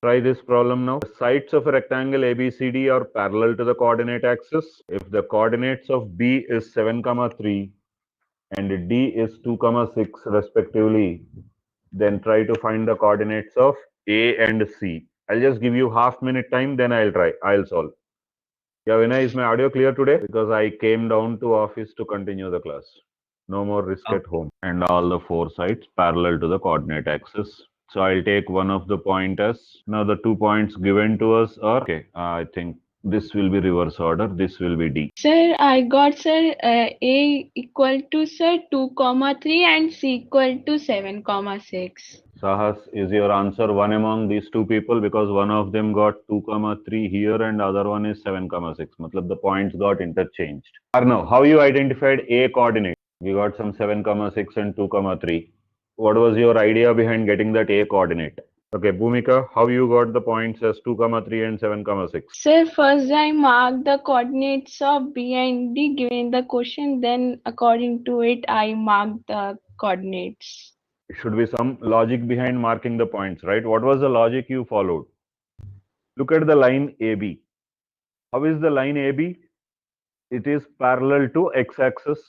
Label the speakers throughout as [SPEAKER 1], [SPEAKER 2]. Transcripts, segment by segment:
[SPEAKER 1] Try this problem now. The sides of a rectangle ABCD are parallel to the coordinate axis. If the coordinates of B is 7, 3 and D is 2, 6 respectively, then try to find the coordinates of A and C. I'll just give you half-minute time, then I'll solve. Yeah, Vinay, is my audio clear today? Because I came down to office to continue the class. No more risk at home. And all the four sides parallel to the coordinate axis. So I'll take one of the point as, now the 2 points given to us are, okay, I think this will be reverse order, this will be D.
[SPEAKER 2] Sir, I got sir A equal to sir 2, 3 and C equal to 7, 6.
[SPEAKER 1] Sahas, is your answer one among these two people? Because one of them got 2, 3 here and other one is 7, 6. Matlab the points got interchanged. Arnav, how you identified A coordinate? We got some 7, 6 and 2, 3. What was your idea behind getting that A coordinate? Okay, Bhumika, how you got the points as 2, 3 and 7, 6?
[SPEAKER 2] Sir, first I marked the coordinates of B and D given the question, then according to it I marked the coordinates.
[SPEAKER 1] Should be some logic behind marking the points, right? What was the logic you followed? Look at the line AB. How is the line AB? It is parallel to x-axis.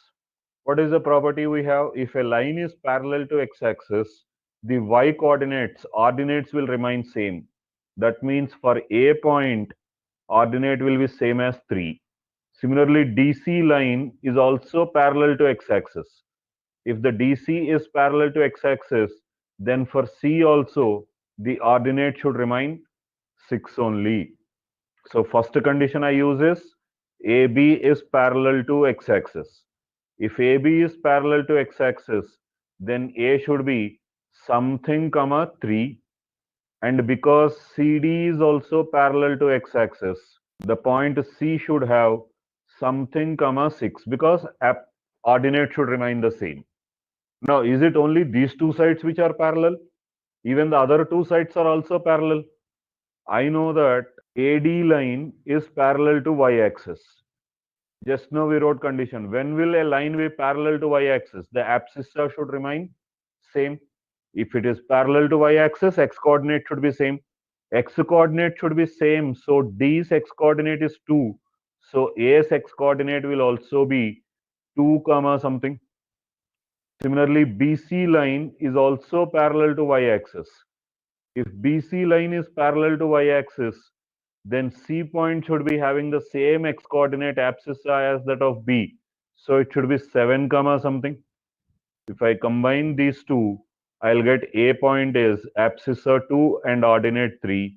[SPEAKER 1] What is the property we have? If a line is parallel to x-axis, the y coordinates, ordinates will remain same. That means for A point, ordinate will be same as 3. Similarly, DC line is also parallel to x-axis. If the DC is parallel to x-axis, then for C also, the ordinate should remain 6 only. So first condition I use is AB is parallel to x-axis. If AB is parallel to x-axis, then A should be something, 3. And because CD is also parallel to x-axis, the point C should have something, 6 because ordinate should remain the same. Now, is it only these two sides which are parallel? Even the other two sides are also parallel. I know that AD line is parallel to y-axis. Just now we wrote condition. When will a line be parallel to y-axis? The abscissa should remain same. If it is parallel to y-axis, x-coordinate should be same. X-coordinate should be same. So D's x-coordinate is 2. So A's x-coordinate will also be 2, something. Similarly, BC line is also parallel to y-axis. If BC line is parallel to y-axis, then C point should be having the same x-coordinate abscissa as that of B. So it should be 7, something. If I combine these two, I'll get A point is abscissa 2 and ordinate 3.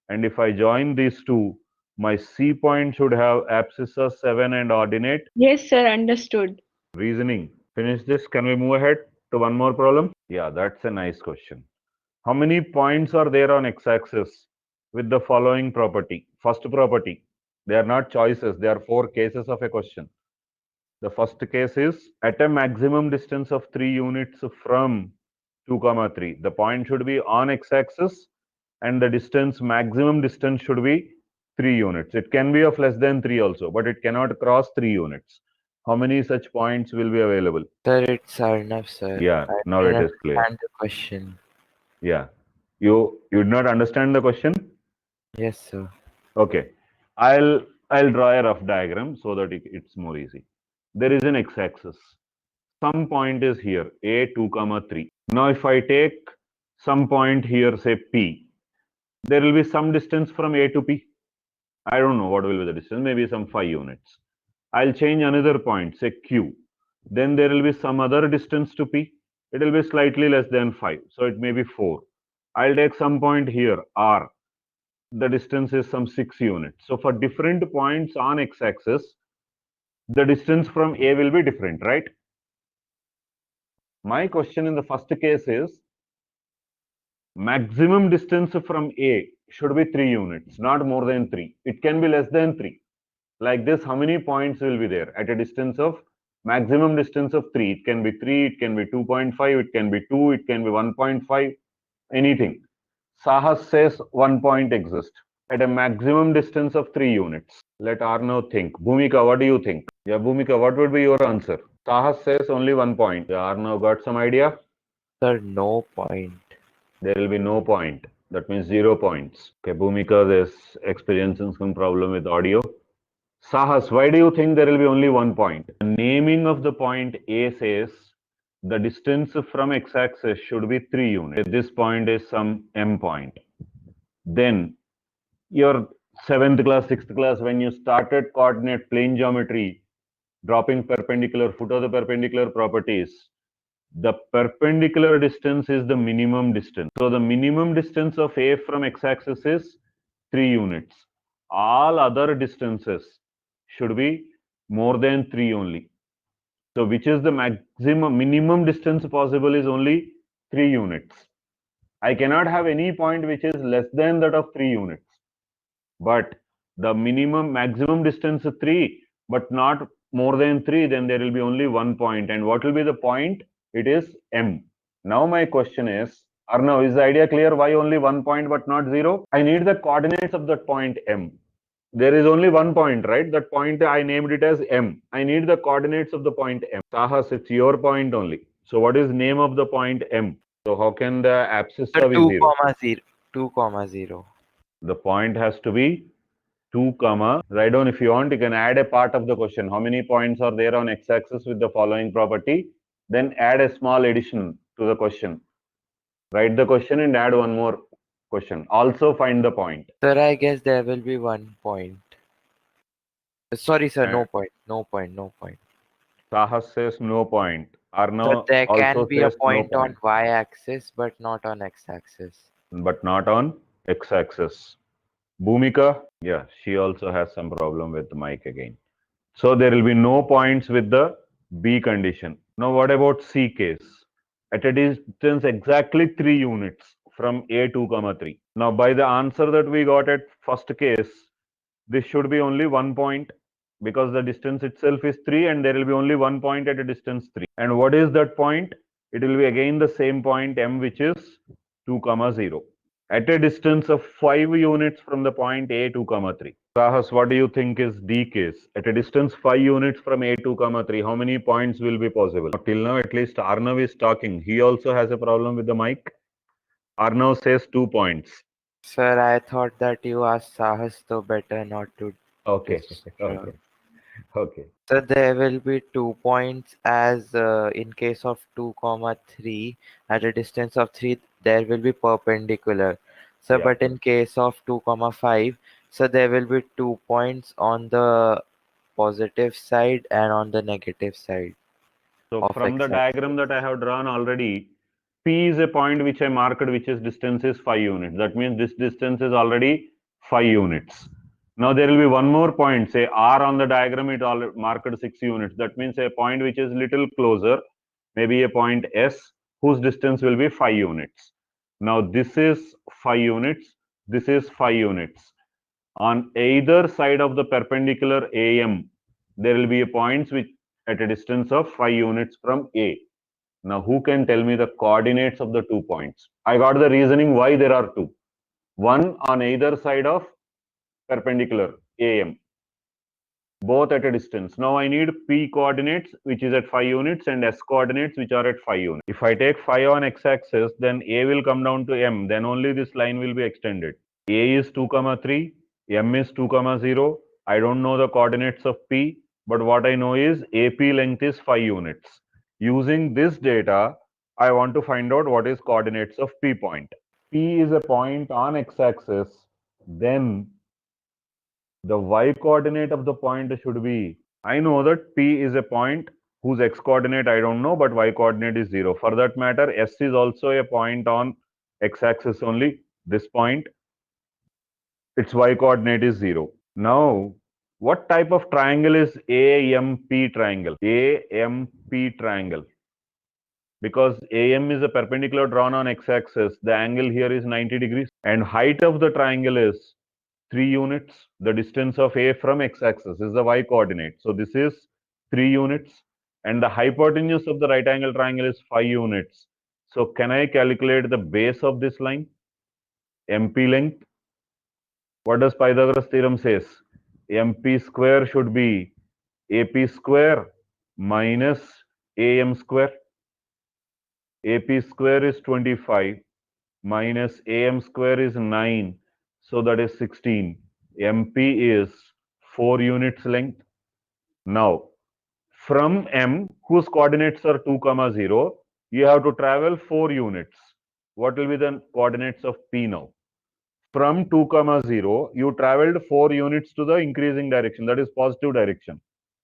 [SPEAKER 1] And if I join these two, my C point should have abscissa 7 and ordinate.
[SPEAKER 2] Yes, sir, understood.
[SPEAKER 1] Reasoning. Finish this. Can we move ahead to one more problem? Yeah, that's a nice question. How many points are there on x-axis with the following property? First property. They are not choices. They are 4 cases of a question. The first case is at a maximum distance of 3 units from 2, 3. The point should be on x-axis and the distance, maximum distance should be 3 units. It can be of less than 3 also, but it cannot cross 3 units. How many such points will be available?
[SPEAKER 3] Sir, it's Arnav, sir.
[SPEAKER 1] Yeah,
[SPEAKER 3] I
[SPEAKER 1] now it is clear.
[SPEAKER 3] understand the question.
[SPEAKER 1] Yeah. You did not understand the question?
[SPEAKER 3] Yes, sir.
[SPEAKER 1] Okay. I'll draw a rough diagram so that it's more easy. There is an x-axis. Some point is here, A 2, 3. Now if I take some point here, say P, there will be some distance from A to P. I don't know what will be the distance, maybe some 5 units. I'll change another point, say Q. Then there will be some other distance to P. It will be slightly less than 5. So it may be 4. I'll take some point here, R. The distance is some 6 units. So for different points on x-axis, the distance from A will be different, right? My question in the first case is, maximum distance from A should be 3 units, not more than 3. It can be less than 3. Like this, how many points will be there at a distance of maximum distance of 3? It can be 3, it can be 2.5, it can be 2, it can be 1.5, anything. Sahas says 1 point exists at a maximum distance of 3 units. Let Arnav think. Bhumika, what do you think? Yeah, Bhumika, what would be your answer? Sahas says only 1 point. Yeah, Arnav got some idea?
[SPEAKER 3] Sir, no point.
[SPEAKER 1] There will be no point. That means 0 points. Okay, Bhumika is experiencing some problem with audio. Sahas, why do you think there will be only 1 point? The naming of the point A says the distance from x-axis should be 3 units. This point is some m point. Then your 7th class, 6th class, when you started coordinate plane geometry, dropping perpendicular, foot of the perpendicular properties, the perpendicular distance is the minimum distance. So the minimum distance of A from x-axis is 3 units. All other distances should be more than 3 only. So which is the minimum distance possible is only 3 units. I cannot have any point which is less than that of 3 units. But the maximum distance is 3, but not more than 3, then there will be only 1 point. And what will be the point? It is M. Now my question is, Arnav, is the idea clear? Why only 1 point but not 0? I need the coordinates of that point M. There is only 1 point, right? That point I named it as M. I need the coordinates of the point M. Sahas, it's your point only. So what is name of the point M? So how can the abscissa be 0?
[SPEAKER 3] 2, 0.
[SPEAKER 1] The point has to be 2, write down if you want, you can add a part of the question. How many points are there on x-axis with the following property? Then add a small addition to the question. Write the question and add one more question. Also find the point.
[SPEAKER 3] Sir, I guess there will be 1 point. Sorry, sir, no point.
[SPEAKER 1] Sahas says no point.
[SPEAKER 3] So
[SPEAKER 1] Arnav
[SPEAKER 3] there can
[SPEAKER 1] also
[SPEAKER 3] be a
[SPEAKER 1] says no
[SPEAKER 3] point on y-axis, but not on x-axis.
[SPEAKER 1] but not on x-axis. Bhumika, yeah, she also has some problem with the mic again. So there will be no points with the B condition. Now what about C case? At a distance exactly 3 units from A 2, 3. Now by the answer that we got at first case, this should be only 1 point because the distance itself is 3 and there will be only 1 point at a distance 3. And what is that point? It will be again the same point M, which is 2, 0. At a distance of 5 units from the point A 2, 3. Sahas, what do you think is D case? At a distance 5 units from A 2, 3, how many points will be possible? Till now, at least Arnav is talking. He also has a problem with the mic. Arnav says 2 points.
[SPEAKER 3] Sir, I thought that you asked Sahas, so better not to.
[SPEAKER 1] Okay.
[SPEAKER 3] Sure.
[SPEAKER 1] Okay.
[SPEAKER 3] So there will be 2 points as in case of 2, 3 at a distance of 3 there will be perpendicular. So
[SPEAKER 1] Yeah.
[SPEAKER 3] but in case of 2, 5, so there will be 2 points on the positive side and on the negative side.
[SPEAKER 1] So
[SPEAKER 3] Of
[SPEAKER 1] from the
[SPEAKER 3] x-axis.
[SPEAKER 1] diagram that I have drawn already, P is a point which I marked, which is distance is 5 units. That means this distance is already 5 units. Now there will be one more point, say R on the diagram, it all marked 6 units. That means a point which is little closer, maybe a point S, whose distance will be 5 units. Now this is 5 units, this is 5 units. On either side of the perpendicular AM, there will be a points which at a distance of 5 units from A. Now, who can tell me the coordinates of the 2 points? I got the reasoning why there are 2. One on either side of perpendicular AM, both at a distance. Now I need P coordinates, which is at 5 units, and S coordinates, which are at 5 units. If I take 5 on x-axis, then A will come down to M. Then only this line will be extended. A is 2, 3. M is 2, 0. I don't know the coordinates of P, but what I know is AP length is 5 units. Using this data, I want to find out what is coordinates of P point. P is a point on x-axis, then the y coordinate of the point should be, I know that P is a point whose x coordinate I don't know, but y coordinate is 0. For that matter, S is also a point on x-axis only, this point. Its y coordinate is 0. Now, what type of triangle is AMP triangle? AMP triangle. Because AM is a perpendicular drawn on x-axis, the angle here is 90 degrees. And height of the triangle is 3 units. The distance of A from x-axis is the y coordinate. So this is 3 units. And the hypotenuse of the right angle triangle is 5 units. So can I calculate the base of this line? MP length. What does Pythagoras theorem says? MP square should be AP square minus AM square. AP square is 25 minus AM square is 9. So that is 16. MP is 4 units length. Now, from M, whose coordinates are 2, 0, you have to travel 4 units. What will be the coordinates of P now? From 2, 0, you traveled 4 units to the increasing direction, that is positive direction.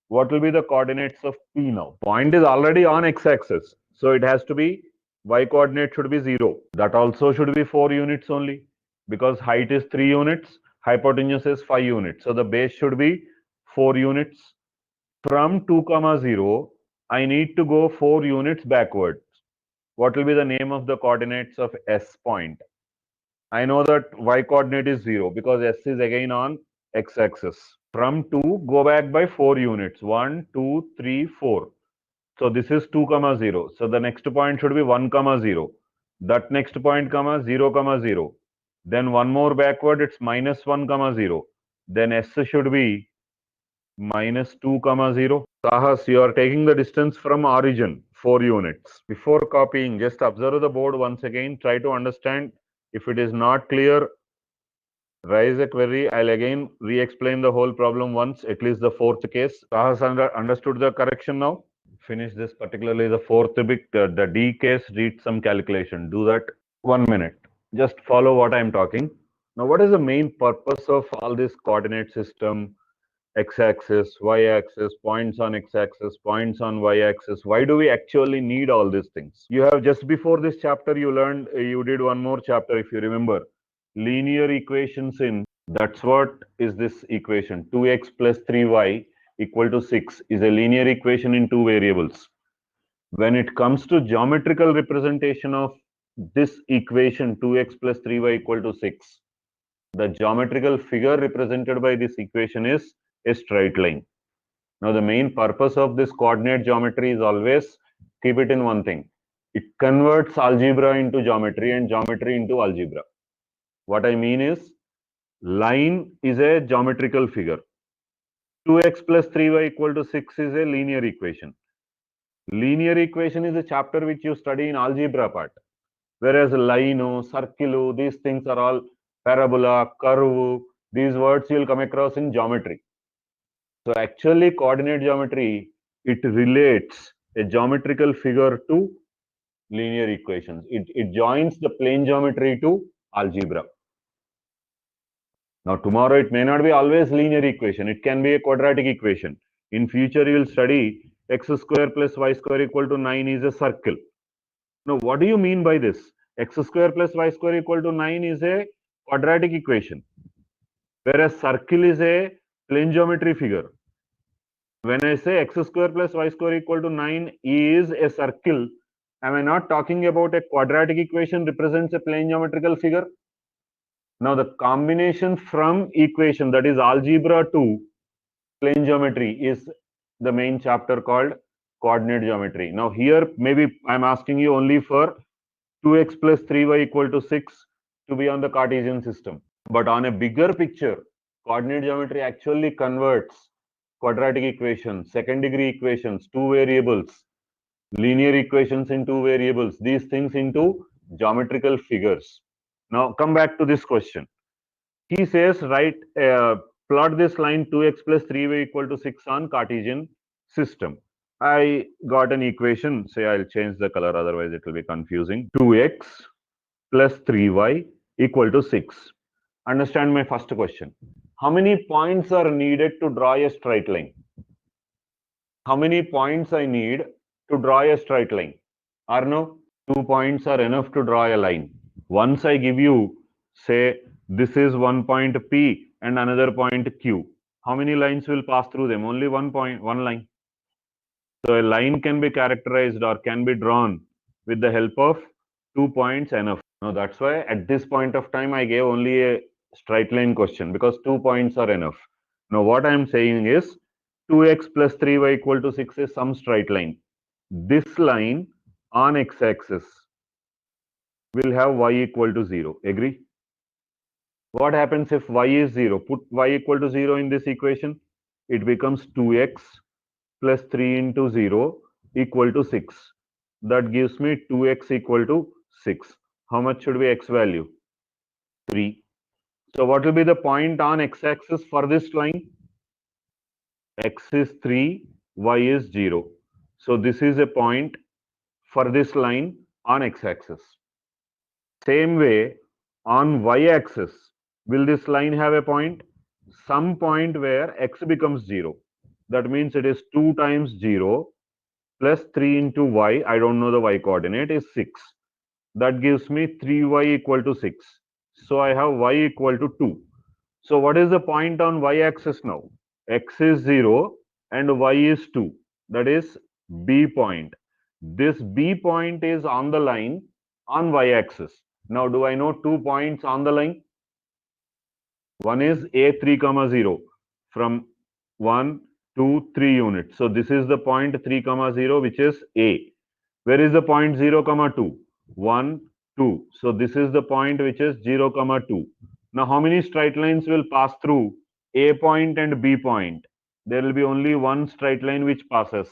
[SPEAKER 1] What will be the coordinates of P now? Point is already on x-axis, so it has to be, y-coordinate should be 0. That also should be 4 units only, because height is 3 units, hypotenuse is 5 units. So the base should be 4 units. From 2, 0, I need to go 4 units backwards. What will be the name of the coordinates of S point? I know that y coordinate is 0 because S is again on x-axis. From 2, go back by 4 units. 1, 2, 3, 4. So this is 2, 0. So the next point should be 1, 0. That next point, 0, 0. Then one more backward, it's minus 1, 0. Then S should be minus 2, 0. Sahas, you are taking the distance from origin, 4 units. Before copying, just observe the board once again. Try to understand. If it is not clear, raise a query. I'll again re-explain the whole problem once, at least the fourth case. Sahas understood the correction now? Finish this, particularly the fourth bit, the D case, read some calculation. Do that 1 minute. Just follow what I'm talking. Now, what is the main purpose of all this coordinate system? X-axis, y-axis, points on x-axis, points on y-axis. Why do we actually need all these things? You have just before this chapter, you learned, you did one more chapter, if you remember, linear equations in, that's what is this equation, 2x plus 3y equal to 6 is a linear equation in 2 variables. When it comes to geometrical representation of this equation, 2x plus 3y equal to 6, the geometrical figure represented by this equation is a straight line. Now, the main purpose of this coordinate geometry is always keep it in one thing. It converts algebra into geometry and geometry into algebra. What I mean is, line is a geometrical figure. 2x plus 3y equal to 6 is a linear equation. Linear equation is a chapter which you study in algebra part. Whereas line, circle, these things are all parabola, curve, these words you will come across in geometry. So actually coordinate geometry, it relates a geometrical figure to linear equations. It joins the plane geometry to algebra. Now tomorrow it may not be always linear equation. It can be a quadratic equation. In future you will study x square plus y square equal to 9 is a circle. Now what do you mean by this? X square plus y square equal to 9 is a quadratic equation, whereas circle is a plane geometry figure. When I say x square plus y square equal to 9 is a circle, am I not talking about a quadratic equation represents a plane geometrical figure? Now the combination from equation, that is algebra to plane geometry, is the main chapter called coordinate geometry. Now here maybe I'm asking you only for 2x plus 3y equal to 6 to be on the Cartesian system. But on a bigger picture, coordinate geometry actually converts quadratic equations, second degree equations, 2 variables, linear equations in 2 variables, these things into geometrical figures. Now come back to this question. He says, plot this line 2x plus 3y equal to 6 on Cartesian system. I got an equation, say I'll change the color, otherwise it will be confusing. 2x plus 3y equal to 6. Understand my first question. How many points are needed to draw a straight line? How many points I need to draw a straight line? Arno, 2 points are enough to draw a line. Once I give you, say, this is one point P and another point Q. How many lines will pass through them? Only one line. So a line can be characterized or can be drawn with the help of 2 points enough. Now that's why at this point of time I gave only a straight line question, because 2 points are enough. Now what I am saying is 2x plus 3y equal to 6 is some straight line. This line on x-axis will have y equal to 0. Agree? What happens if y is 0? Put y equal to 0 in this equation. It becomes 2x plus 3 into 0 equal to 6. That gives me 2x equal to 6. How much should be x value? 3. So what will be the point on x-axis for this line? X is 3, y is 0. So this is a point for this line on x-axis. Same way, on y-axis, will this line have a point? Some point where x becomes 0. That means it is 2 times 0 plus 3 into y, I don't know the y coordinate, is 6. That gives me 3y equal to 6. So I have y equal to 2. So what is the point on y-axis now? X is 0 and y is 2. That is B point. This B point is on the line on y-axis. Now, do I know 2 points on the line? One is A3, 0 from 1, 2, 3 units. So this is the point 3, 0, which is A. Where is the point 0, 2? 1, 2. So this is the point which is 0, 2. Now, how many straight lines will pass through A point and B point? There will be only one straight line which passes.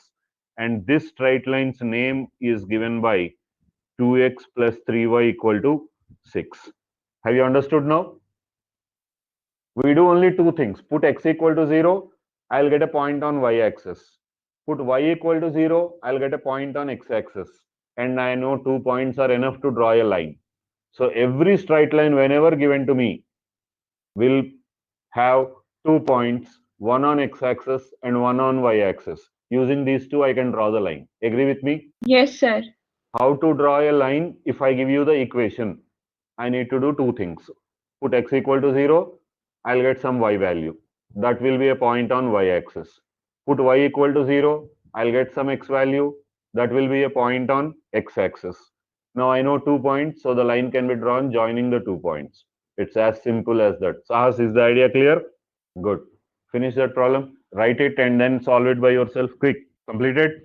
[SPEAKER 1] And this straight line's name is given by 2x plus 3y equal to 6. Have you understood now? We do only two things. Put x equal to 0, I'll get a point on y-axis. Put y equal to 0, I'll get a point on x-axis. And I know 2 points are enough to draw a line. So every straight line whenever given to me will have 2 points, one on x-axis and one on y-axis. Using these two, I can draw the line. Agree with me?
[SPEAKER 2] Yes, sir.
[SPEAKER 1] How to draw a line? If I give you the equation, I need to do two things. Put x equal to 0, I'll get some y value. That will be a point on y-axis. Put y equal to 0, I'll get some x value. That will be a point on x-axis. Now I know 2 points, so the line can be drawn joining the 2 points. It's as simple as that. Sahas, is the idea clear? Good. Finish that problem, write it and then solve it by yourself. Quick. Completed?